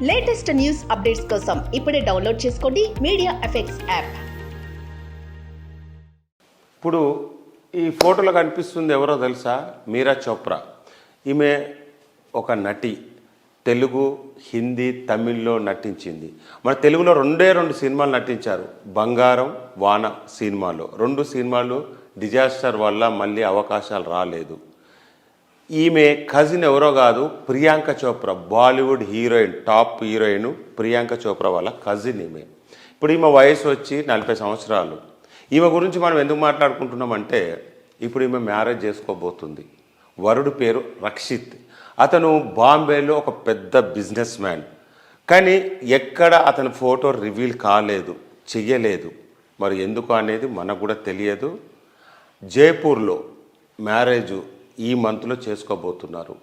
Latest news updates కోసం ఇప్పుడే download చేసుకోండి మీడియా ఎఫెక్ట్స్ యాప్. ఇప్పుడు ఈ ఫోటోలో కనిపిస్తుంది ఎవరో తెలుసా? మీరా చోప్రా. ఈమె ఒక నటి. తెలుగు, హిందీ, తమిళ్లో నటించింది. మన తెలుగులో రెండు సినిమాలు నటించారు. బంగారం, వాన సినిమాలో. 2 సినిమాలు డిజాస్టర్ వల్ల మళ్ళీ అవకాశాలు రాలేదు. ఈమె కజిన్ ఎవరో కాదు, Priyanka Chopra. Bollywood heroine, top heroine Priyanka Chopra వాళ్ళ కజిన్ ఈమె. ఇప్పుడు ఈమె వయసు వచ్చి 40 సంవత్సరాలు. ఈమె గురించి మనం ఎందుకు మాట్లాడుకుంటున్నామంటే, ఇప్పుడు ఈమె మ్యారేజ్ చేసుకోబోతుంది. వరుడు పేరు రక్షిత్. అతను బాంబేలో ఒక పెద్ద బిజినెస్ మ్యాన్. కానీ ఎక్కడ అతని ఫోటో రివీల్ కాలేదు, చెయ్యలేదు. మరి ఎందుకు అనేది మనకు కూడా తెలియదు. జైపూర్లో మ్యారేజ్ ఈ మంత్లో చేసుకోబోతున్నారు.